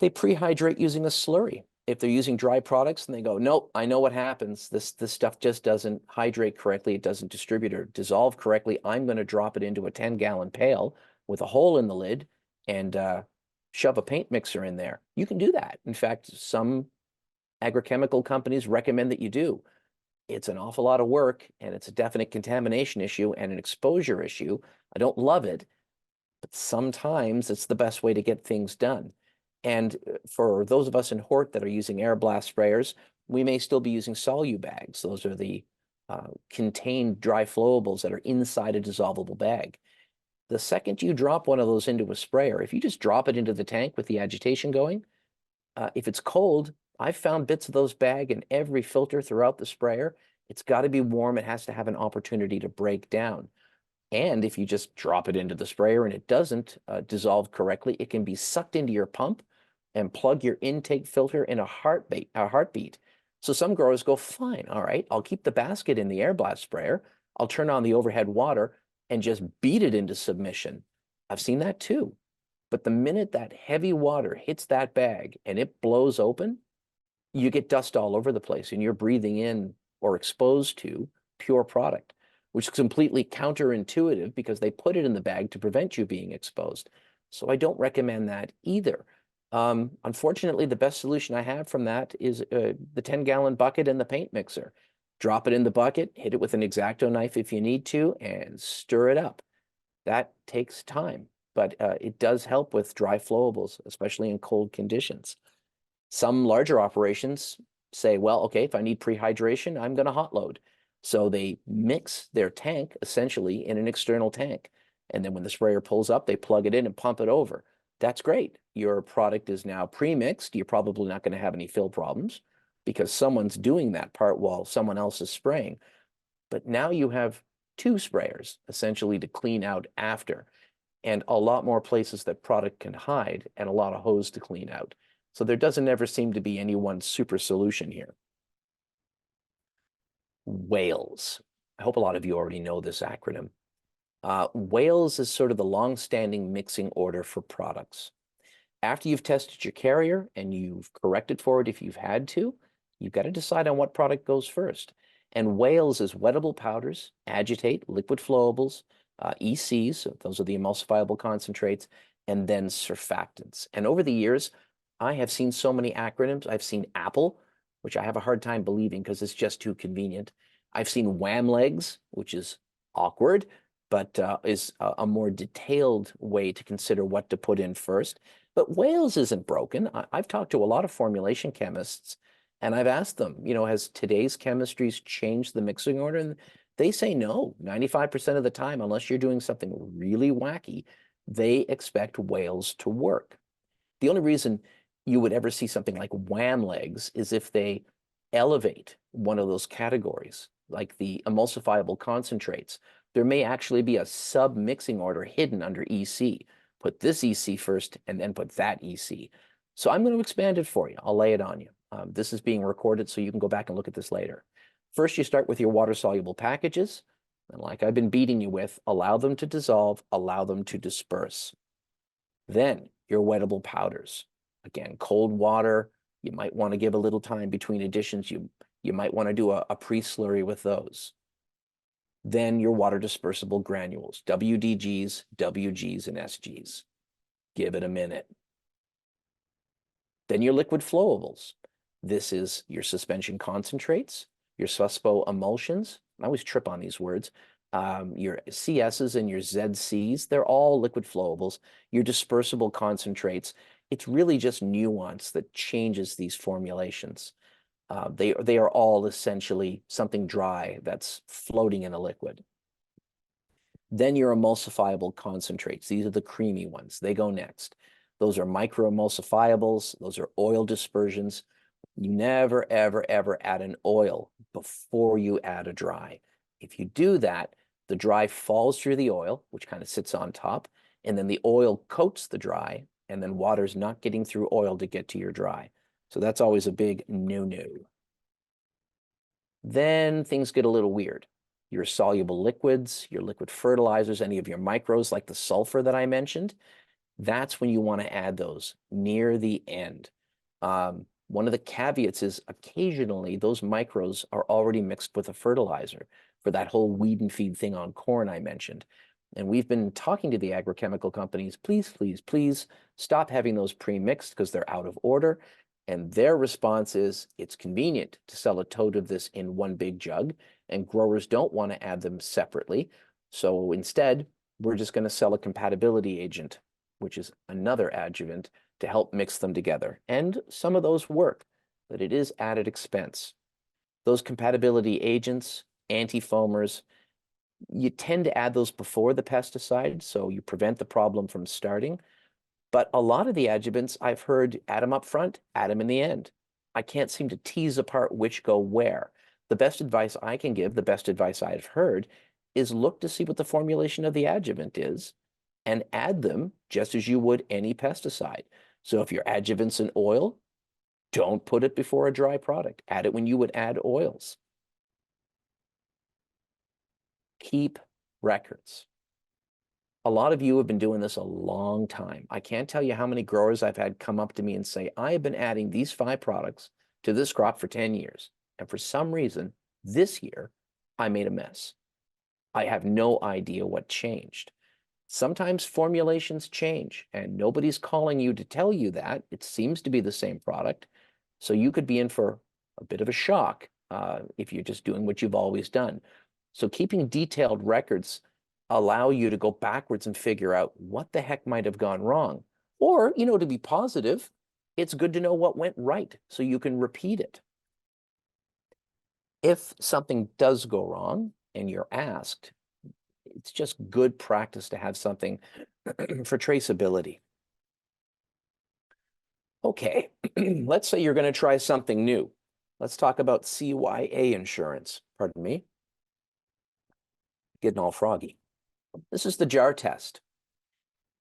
They prehydrate using a slurry. If they're using dry products and they go, nope, I know what happens. This stuff just doesn't hydrate correctly. It doesn't distribute or dissolve correctly. I'm going to drop it into a 10-gallon pail with a hole in the lid and shove a paint mixer in there. You can do that. In fact, some agrochemical companies recommend that you do. It's an awful lot of work, and it's a definite contamination issue and an exposure issue. I don't love it, but sometimes it's the best way to get things done. And for those of us in Hort that are using air blast sprayers, we may still be using solu bags. Those are the contained dry flowables that are inside a dissolvable bag. The second you drop one of those into a sprayer, if you just drop it into the tank with the agitation going, if it's cold, I've found bits of those bag in every filter throughout the sprayer. It's got to be warm. It has to have an opportunity to break down. And if you just drop it into the sprayer and it doesn't dissolve correctly, it can be sucked into your pump and plug your intake filter in a heartbeat. So some growers go, fine, all right, I'll keep the basket in the air blast sprayer. I'll turn on the overhead water and just beat it into submission. I've seen that too. But the minute that heavy water hits that bag and it blows open, you get dust all over the place and you're breathing in or exposed to pure product, which is completely counterintuitive because they put it in the bag to prevent you being exposed. So I don't recommend that either. Unfortunately, the best solution I have from that is the 10-gallon bucket and the paint mixer. Drop it in the bucket, hit it with an X-Acto knife if you need to, and stir it up. That takes time, but it does help with dry flowables, especially in cold conditions. Some larger operations say, well, okay, if I need prehydration, I'm going to hot load. So they mix their tank essentially in an external tank. And then when the sprayer pulls up, they plug it in and pump it over. That's great. Your product is now pre-mixed. You're probably not going to have any fill problems because someone's doing that part while someone else is spraying. But now you have two sprayers essentially to clean out after, and a lot more places that product can hide and a lot of hose to clean out. So there doesn't ever seem to be any one super solution here. WALES. I hope a lot of you already know this acronym. WALES is sort of the long-standing mixing order for products. After you've tested your carrier and you've corrected for it if you've had to, you've got to decide on what product goes first. And WALES is wettable powders, agitate, liquid flowables, ECs, so those are the emulsifiable concentrates, and then surfactants. And over the years, I have seen so many acronyms. I've seen Apple, which I have a hard time believing because it's just too convenient. I've seen WAMLEGS, which is awkward, but is a more detailed way to consider what to put in first. But WALES isn't broken. I've talked to a lot of formulation chemists, and I've asked them, has today's chemistries changed the mixing order? And they say no. 95% of the time, unless you're doing something really wacky, they expect WALES to work. The only reason you would ever see something like WAMLEGS is if they elevate one of those categories, like the emulsifiable concentrates. There may actually be a sub-mixing order hidden under EC. Put this EC first and then put that EC. So I'm going to expand it for you. I'll lay it on you. This is being recorded, so you can go back and look at this later. First, you start with your water-soluble packages. And like I've been beating you with, allow them to dissolve, allow them to disperse. Then your wettable powders. Again, cold water. You might want to give a little time between additions. You might want to do a pre-slurry with those. Then your water dispersible granules, WDGs, WGs, and SGs. Give it a minute. Then your liquid flowables. This is your suspension concentrates, your suspo emulsions. I always trip on these words. Your CSs and your ZCs, they're all liquid flowables. Your dispersible concentrates, it's really just nuance that changes these formulations. They are all essentially something dry that's floating in a liquid. Then your emulsifiable concentrates. These are the creamy ones. They go next. Those are microemulsifiables. Those are oil dispersions. You never, ever, ever add an oil before you add a dry. If you do that, the dry falls through the oil, which kind of sits on top, and then the oil coats the dry, and then water's not getting through oil to get to your dry. So that's always a big no-no. Then things get a little weird. your soluble liquids, your liquid fertilizers, any of your micros like the sulfur that I mentioned, that's when you want to add those near the end. One of the caveats is occasionally those micros are already mixed with a fertilizer for that whole weed and feed thing on corn I mentioned. And we've been talking to the agrochemical companies, please, please, please stop having those pre-mixed because they're out of order. And their response is it's convenient to sell a tote of this in one big jug, and growers don't want to add them separately. So instead, we're just going to sell a compatibility agent, which is another adjuvant to help mix them together. And some of those work, but it is added expense. Those compatibility agents, anti-foamers, you tend to add those before the pesticide, so you prevent the problem from starting. But a lot of the adjuvants I've heard add them up front, add them in the end. I can't seem to tease apart which go where. The best advice I can give, the best advice I've heard, is look to see what the formulation of the adjuvant is and add them just as you would any pesticide. So if your adjuvant's an oil, don't put it before a dry product. Add it when you would add oils. Keep records. A lot of you have been doing this a long time. I can't tell you how many growers I've had come up to me and say, I have been adding these 5 products to this crop for 10 years. And for some reason, this year, I made a mess. I have no idea what changed. Sometimes formulations change and nobody's calling you to tell you that. It seems to be the same product. So you could be in for a bit of a shock if you're just doing what you've always done. So keeping detailed records allow you to go backwards and figure out what the heck might have gone wrong. Or, to be positive, it's good to know what went right so you can repeat it. If something does go wrong and you're asked, it's just good practice to have something for traceability. Okay, let's say you're going to try something new. Let's talk about CYA insurance. Pardon me. Getting all froggy. This is the jar test.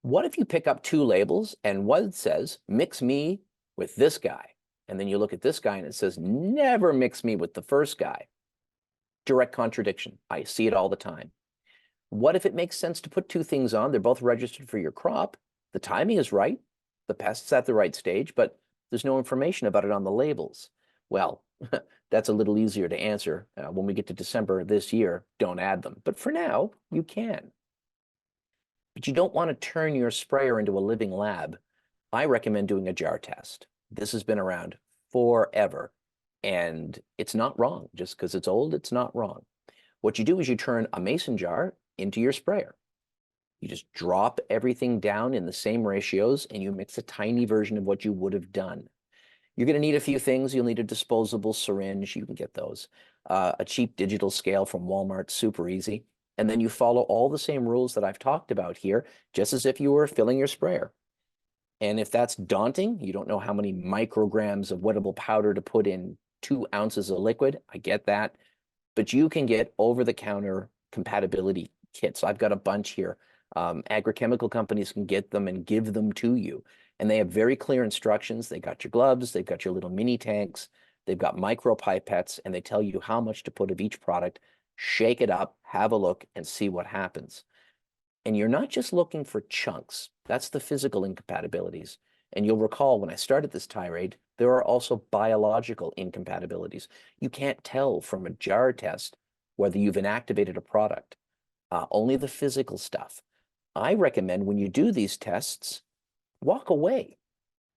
What if you pick up 2 labels and one says, mix me with this guy? And then you look at this guy and it says, never mix me with the first guy. Direct contradiction. I see it all the time. What if it makes sense to put 2 things on? They're both registered for your crop. The timing is right. The pest's at the right stage, but there's no information about it on the labels. Well, that's a little easier to answer. When we get to December this year, don't add them. But for now, you can. But you don't want to turn your sprayer into a living lab. I recommend doing a jar test. This has been around forever, and it's not wrong. Just because it's old, it's not wrong. What you do is you turn a mason jar into your sprayer. You just drop everything down in the same ratios, and you mix a tiny version of what you would have done. You're going to need a few things. You'll need a disposable syringe. You can get those. A cheap digital scale from Walmart, super easy. And then you follow all the same rules that I've talked about here, just as if you were filling your sprayer. And if that's daunting, you don't know how many micrograms of wettable powder to put in 2 ounces of liquid, I get that. But you can get over-the-counter compatibility kits. I've got a bunch here. Agrochemical companies can get them and give them to you. And they have very clear instructions. They got your gloves, they've got your little mini tanks, they've got micro pipettes, and they tell you how much to put of each product. Shake it up, have a look, and see what happens. And you're not just looking for chunks. That's the physical incompatibilities. And you'll recall when I started this tirade, there are also biological incompatibilities. You can't tell from a jar test whether you've inactivated a product. Only the physical stuff. I recommend when you do these tests, walk away.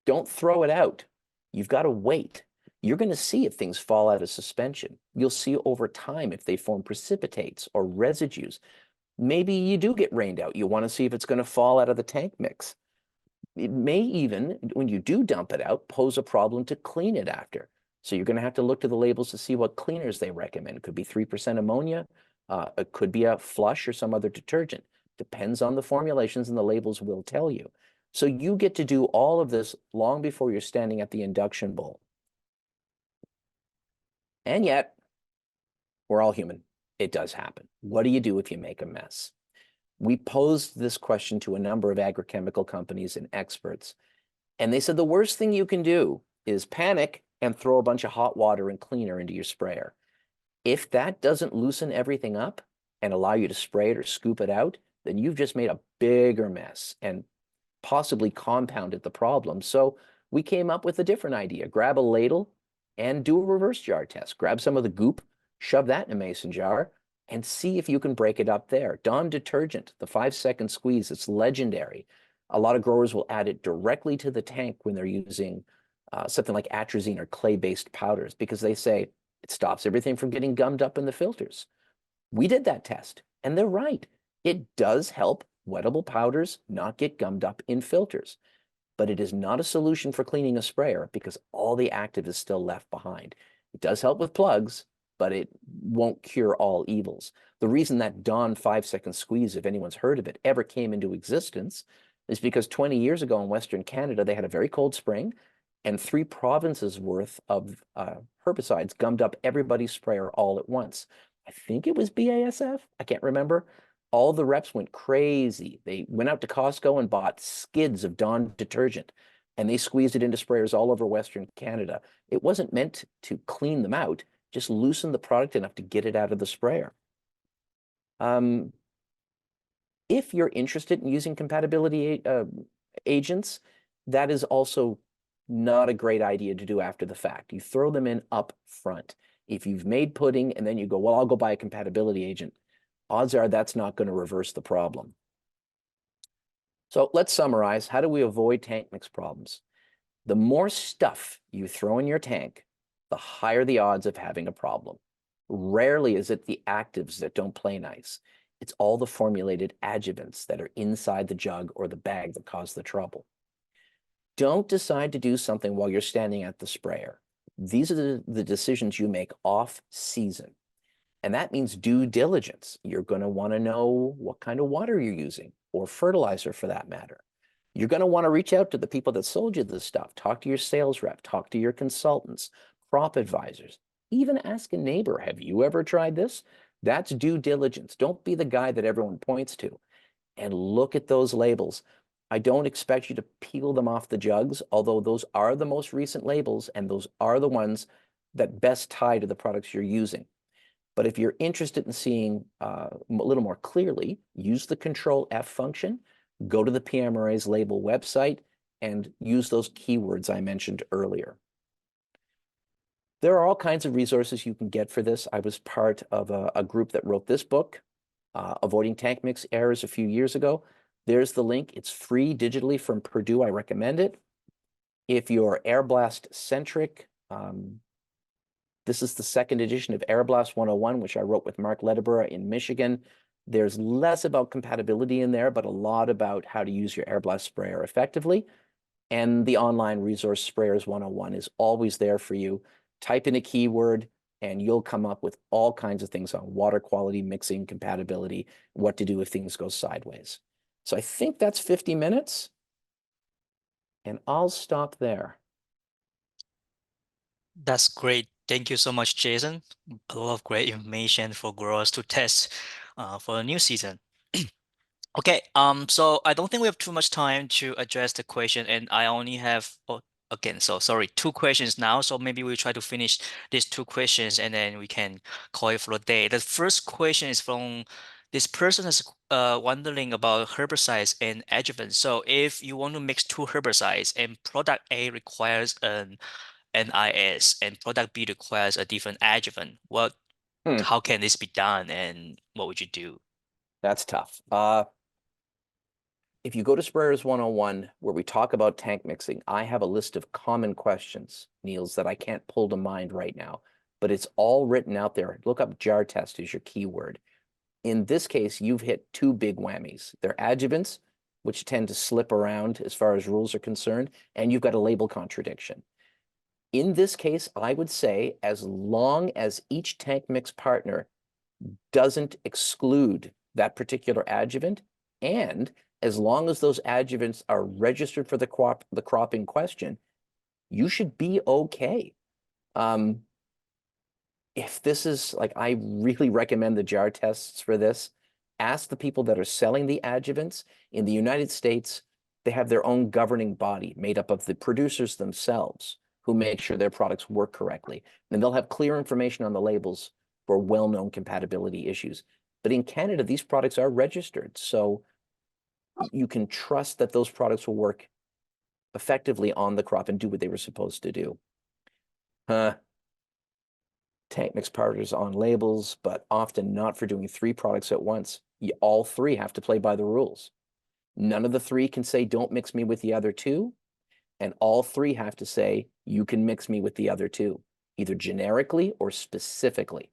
Don't throw it out. You've got to wait. You're going to see if things fall out of suspension. You'll see over time if they form precipitates or residues. Maybe you do get rained out. You want to see if it's going to fall out of the tank mix. It may even, when you do dump it out, pose a problem to clean it after. So you're going to have to look to the labels to see what cleaners they recommend. It could be 3% ammonia. It could be a flush or some other detergent. Depends on the formulations, and the labels will tell you. So you get to do all of this long before you're standing at the induction bowl. And yet, we're all human. It does happen. What do you do if you make a mess? We posed this question to a number of agrochemical companies and experts, and they said the worst thing you can do is panic and throw a bunch of hot water and cleaner into your sprayer. If that doesn't loosen everything up and allow you to spray it or scoop it out, then you've just made a bigger mess and possibly compounded the problem. So we came up with a different idea. Grab a ladle and do a reverse jar test. Grab some of the goop, shove that in a mason jar, and see if you can break it up there. Dawn detergent, the 5-second squeeze, it's legendary. A lot of growers will add it directly to the tank when they're using something like atrazine or clay-based powders because they say it stops everything from getting gummed up in the filters. We did that test, and they're right. It does help wettable powders not get gummed up in filters, but it is not a solution for cleaning a sprayer because all the active is still left behind. It does help with plugs, but it won't cure all evils. The reason that Dawn 5-second squeeze, if anyone's heard of it, ever came into existence is because 20 years ago in Western Canada, they had a very cold spring and 3 provinces worth of herbicides gummed up everybody's sprayer all at once. I think it was BASF. I can't remember. All the reps went crazy. They went out to Costco and bought skids of Dawn detergent, and they squeezed it into sprayers all over Western Canada. It wasn't meant to clean them out, just loosen the product enough to get it out of the sprayer. If you're interested in using compatibility agents, that is also not a great idea to do after the fact. You throw them in up front. If you've made pudding and then you go, well, I'll go buy a compatibility agent, odds are that's not going to reverse the problem. So let's summarize. How do we avoid tank mix problems? The more stuff you throw in your tank, the higher the odds of having a problem. Rarely is it the actives that don't play nice. It's all the formulated adjuvants that are inside the jug or the bag that cause the trouble. Don't decide to do something while you're standing at the sprayer. These are the decisions you make off season. And that means due diligence. You're going to want to know what kind of water you're using, or fertilizer for that matter. You're going to want to reach out to the people that sold you this stuff. Talk to your sales rep, talk to your consultants, crop advisors. Even ask a neighbor, have you ever tried this? That's due diligence. Don't be the guy that everyone points to. And look at those labels. I don't expect you to peel them off the jugs, although those are the most recent labels, and those are the ones that best tie to the products you're using. But if you're interested in seeing a little more clearly, use the Control F function, go to the PMRA's label website, and use those keywords I mentioned earlier. There are all kinds of resources you can get for this. I was part of a group that wrote this book, Avoiding Tank Mix Errors, a few years ago. There's the link. It's free digitally from Purdue. I recommend it. If you're Air Blast centric, this is the 2nd edition of Air Blast 101, which I wrote with Mark Ledeborough in Michigan. There's less about compatibility in there, but a lot about how to use your Air Blast sprayer effectively. And the online resource Sprayers 101 is always there for you. Type in a keyword and you'll come up with all kinds of things on water quality, mixing, compatibility, what to do if things go sideways. So I think that's 50 minutes, and I'll stop there. That's great. Thank you so much, Jason. A lot of great information for growers to test for the new season. Okay, so I don't think we have too much time to address the question, and I only have, again, so sorry, 2 questions now. So maybe we'll try to finish these 2 questions and then we can call it for the day. The first question is from this person is wondering about herbicides and adjuvants. So if you want to mix 2 herbicides and product A requires an NIS and product B requires a different adjuvant, how can this be done and what would you do? That's tough. If you go to Sprayers 101, where we talk about tank mixing, I have a list of common questions, Niels, that I can't pull to mind right now, but it's all written out there. Look up jar test as your keyword. In this case, you've hit 2 big whammies. They're adjuvants, which tend to slip around as far as rules are concerned, and you've got a label contradiction. In this case, I would say as long as each tank mix partner doesn't exclude that particular adjuvant, and as long as those adjuvants are registered for the crop in question, you should be okay. If this is like, I really recommend the jar tests for this. Ask the people that are selling the adjuvants. In the United States, they have their own governing body made up of the producers themselves who make sure their products work correctly. And they'll have clear information on the labels for well-known compatibility issues. But in Canada, these products are registered, so you can trust that those products will work effectively on the crop and do what they were supposed to do. Tank mix powders on labels, but often not for doing 3 products at once. All 3 have to play by the rules. None of the 3 can say, don't mix me with the other 2. And all 3 have to say, you can mix me with the other 2, either generically or specifically.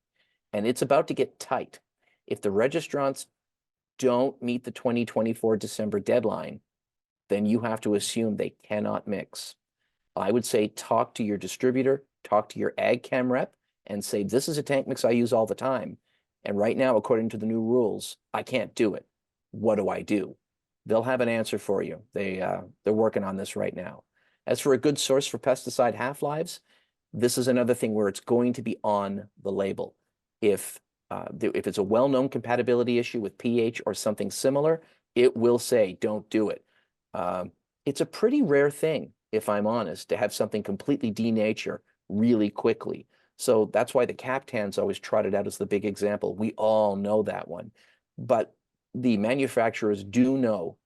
And it's about to get tight. If the registrants don't meet the 2024 December deadline, then you have to assume they cannot mix. I would say talk to your distributor, talk to your ag chem rep, and say, this is a tank mix I use all the time. And right now, according to the new rules, I can't do it. What do I do? They'll have an answer for you. They're working on this right now. As for a good source for pesticide half-lives, this is another thing where it's going to be on the label. If it's a well-known compatibility issue with pH or something similar, it will say, don't do it. It's a pretty rare thing, if I'm honest, to have something completely denature really quickly. So that's why the Captan's always trotted out as the big example. We all know that one. But the manufacturers do know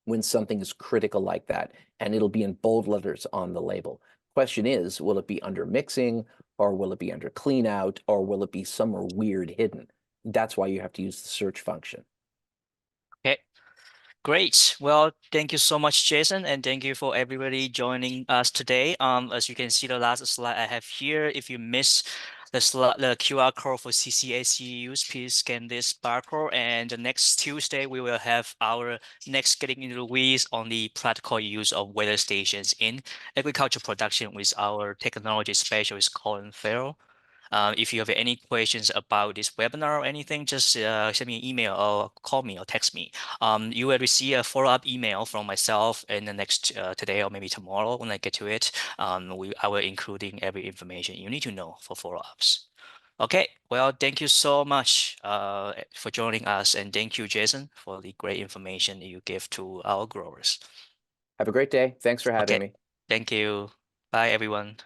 when something is critical like that, and it'll be in bold letters on the label. Question is, will it be under mixing, or will it be under clean out, or will it be somewhere weird hidden? That's why you have to use the search function. Okay. Great. Well, thank you so much, Jason, and thank you for everybody joining us today. As you can see, the last slide I have here, if you miss the QR code for CCAC use, please scan this barcode. And the next Tuesday, we will have our next Getting into the Weeds on the practical use of weather stations in agriculture production with our technology specialist, Colin Farrell. If you have any questions about this webinar or anything, just send me an email or call me or text me. You will receive a follow-up email from myself in the next today or maybe tomorrow when I get to it. I will including every information you need to know for follow-ups. Okay, well, thank you so much for joining us, and thank you, Jason, for the great information you give to our growers. Have a great day. Thanks for having Okay, me. thank you. Bye, everyone.